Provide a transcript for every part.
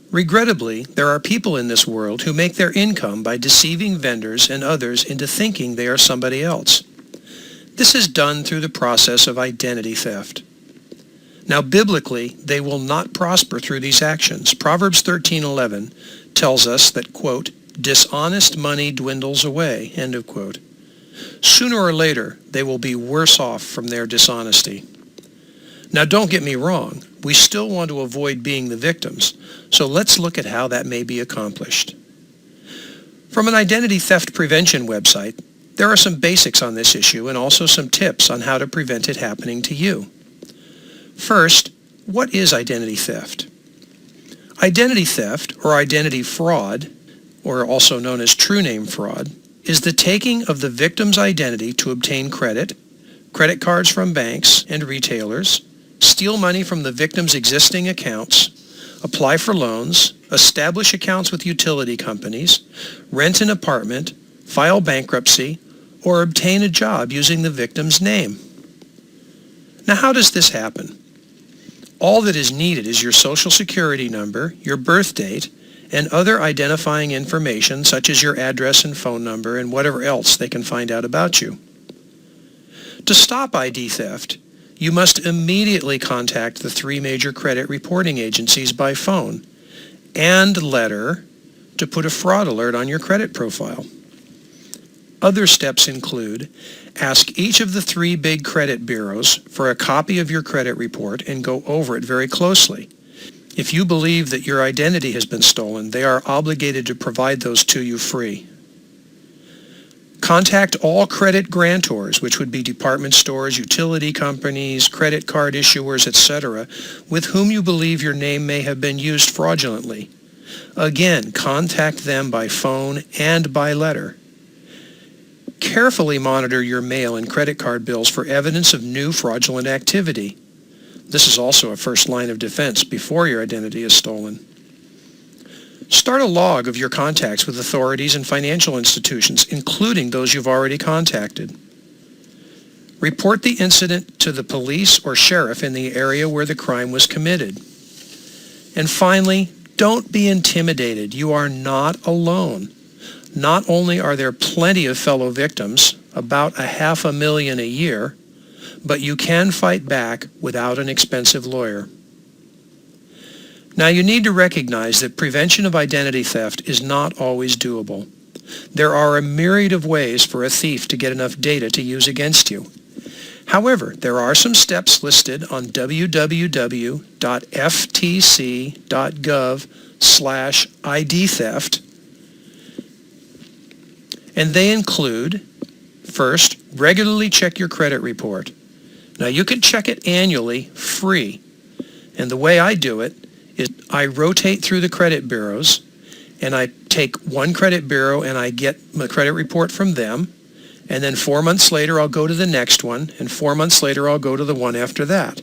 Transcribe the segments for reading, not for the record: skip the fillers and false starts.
Regrettably, there are people in this world who make their income by deceiving vendors and others into thinking they are somebody else. This is done through the process of identity theft. Now, biblically, they will not prosper through these actions. Proverbs 13:11 tells us that, quote, dishonest money dwindles away, end of quote. Sooner or later, they will be worse off from their dishonesty. Now, don't get me wrong. We still want to avoid being the victims, so let's look at how that may be accomplished. From an identity theft prevention website, there are some basics on this issue and also some tips on how to prevent it happening to you. First, what is identity theft? Identity theft, or identity fraud, or also known as true name fraud, is the taking of the victim's identity to obtain credit cards from banks and retailers, steal money from the victim's existing accounts, apply for loans, establish accounts with utility companies, rent an apartment, file bankruptcy, or obtain a job using the victim's name. Now, how does this happen? All that is needed is your social security number, your birth date, and other identifying information such as your address and phone number and whatever else they can find out about you. To stop ID theft, you must immediately contact the 3 major credit reporting agencies by phone and letter to put a fraud alert on your credit profile. Other steps include ask each of the 3 big credit bureaus for a copy of your credit report and go over it very closely. If you believe that your identity has been stolen, they are obligated to provide those to you free. Contact all credit grantors, which would be department stores, utility companies, credit card issuers, etc., with whom you believe your name may have been used fraudulently. Again, contact them by phone and by letter. Carefully monitor your mail and credit card bills for evidence of new fraudulent activity. This is also a first line of defense before your identity is stolen. Start a log of your contacts with authorities and financial institutions, including those you've already contacted. Report the incident to the police or sheriff in the area where the crime was committed. And finally, don't be intimidated. You are not alone. Not only are there plenty of fellow victims, about 500,000 a year, but you can fight back without an expensive lawyer. Now, you need to recognize that prevention of identity theft is not always doable. There are a myriad of ways for a thief to get enough data to use against you. However, there are some steps listed on www.ftc.gov/IDtheft, and they include, first, regularly check your credit report. Now, you can check it annually, free. And the way I do it is I rotate through the credit bureaus, and I take one credit bureau and I get my credit report from them, and then 4 months later I'll go to the next one, and 4 months later I'll go to the one after that.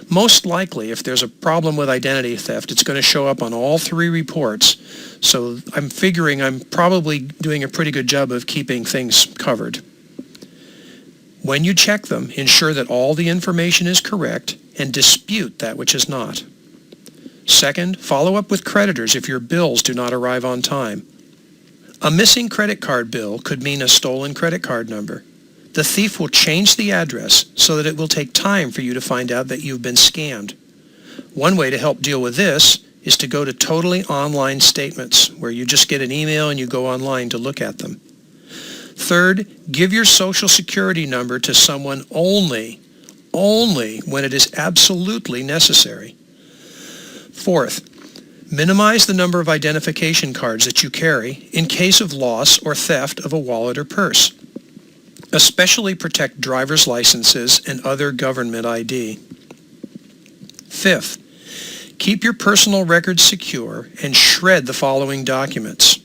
Most likely, if there's a problem with identity theft, it's going to show up on all 3 reports, so I'm figuring I'm probably doing a pretty good job of keeping things covered. When you check them, ensure that all the information is correct and dispute that which is not. Second, follow up with creditors if your bills do not arrive on time. A missing credit card bill could mean a stolen credit card number. The thief will change the address so that it will take time for you to find out that you've been scammed. One way to help deal with this is to go to totally online statements, where you just get an email and you go online to look at them. Third, give your social security number to someone only when it is absolutely necessary. Fourth, minimize the number of identification cards that you carry in case of loss or theft of a wallet or purse. Especially protect driver's licenses and other government ID. Fifth, keep your personal records secure and shred the following documents: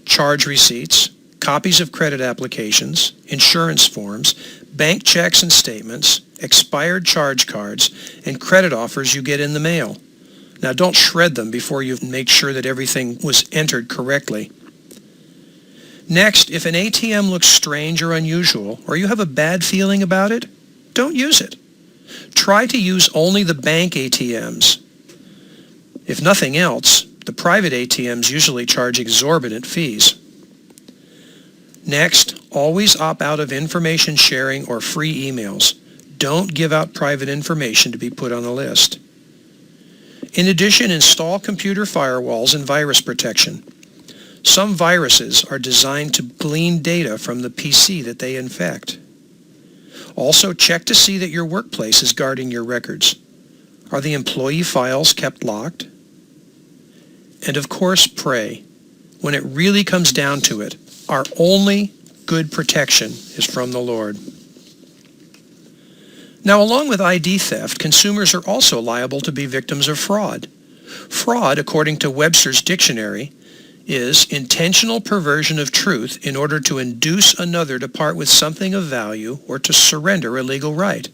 charge receipts, copies of credit applications, insurance forms, bank checks and statements, expired charge cards, and credit offers you get in the mail. Now, don't shred them before you make sure that everything was entered correctly. Next, if an ATM looks strange or unusual, or you have a bad feeling about it, don't use it. Try to use only the bank ATMs. If nothing else, The private ATMs usually charge exorbitant fees. Next, always opt out of information sharing or free emails. Don't give out private information to be put on a list. In addition, install computer firewalls and virus protection. Some viruses are designed to glean data from the PC that they infect. Also, check to see that your workplace is guarding your records. Are the employee files kept locked? And of course, pray. When it really comes down to it, our only good protection is from the Lord. Now, along with ID theft, consumers are also liable to be victims of fraud. Fraud, according to Webster's dictionary, is intentional perversion of truth in order to induce another to part with something of value or to surrender a legal right.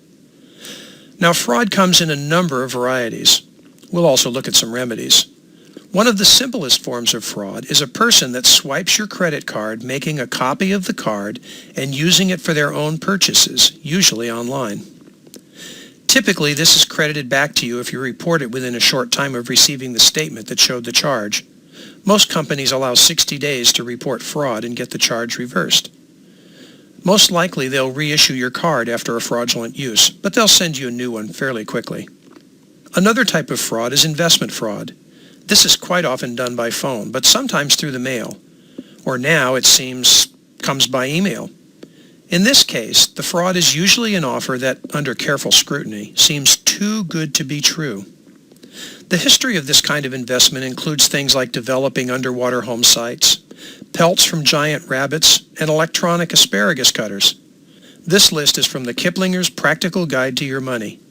Now, fraud comes in a number of varieties. We'll also look at some remedies. One of the simplest forms of fraud is a person that swipes your credit card, making a copy of the card and using it for their own purchases, usually online. Typically, this is credited back to you if you report it within a short time of receiving the statement that showed the charge. Most companies allow 60 days to report fraud and get the charge reversed. Most likely, they'll reissue your card after a fraudulent use, but they'll send you a new one fairly quickly. Another type of fraud is investment fraud. This is quite often done by phone, but sometimes through the mail, or now it seems comes by email. In this case, the fraud is usually an offer that, under careful scrutiny, seems too good to be true. The history of this kind of investment includes things like developing underwater home sites, pelts from giant rabbits, and electronic asparagus cutters. This list is from the Kiplinger's Practical Guide to Your Money.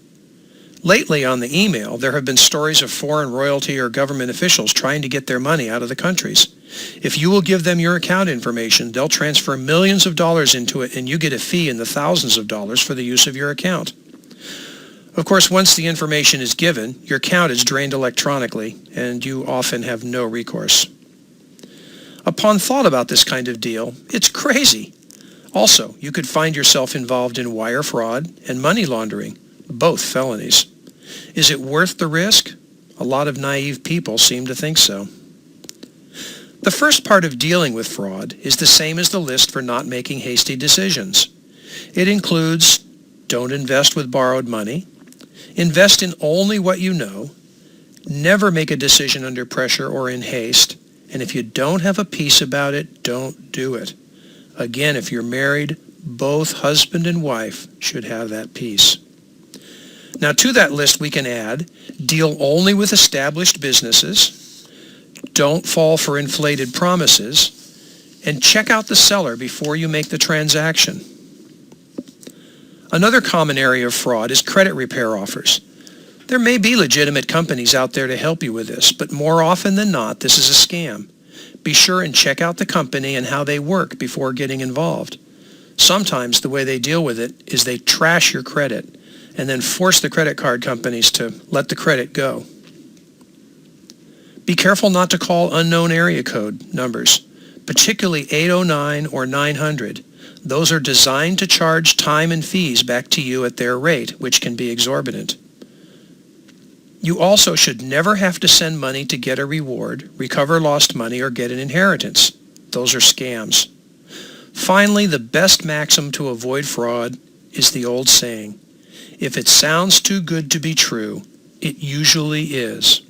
Lately on the email, there have been stories of foreign royalty or government officials trying to get their money out of the countries. If you will give them your account information, they'll transfer millions of dollars into it and you get a fee in the thousands of dollars for the use of your account. Of course, once the information is given, your account is drained electronically and you often have no recourse. Upon thought about this kind of deal, it's crazy. Also, you could find yourself involved in wire fraud and money laundering, both felonies. Is it worth the risk? A lot of naive people seem to think so. The first part of dealing with fraud is the same as the list for not making hasty decisions. It includes don't invest with borrowed money, invest in only what you know, never make a decision under pressure or in haste, and if you don't have a peace about it, don't do it. Again, if you're married, both husband and wife should have that peace. Now, to that list we can add, deal only with established businesses, don't fall for inflated promises, and check out the seller before you make the transaction. Another common area of fraud is credit repair offers. There may be legitimate companies out there to help you with this, but more often than not, this is a scam. Be sure and check out the company and how they work before getting involved. Sometimes the way they deal with it is they trash your credit and then force the credit card companies to let the credit go. Be careful not to call unknown area code numbers, particularly 809 or 900. Those are designed to charge time and fees back to you at their rate, which can be exorbitant. You also should never have to send money to get a reward, recover lost money, or get an inheritance. Those are scams. Finally, the best maxim to avoid fraud is the old saying, if it sounds too good to be true, it usually is.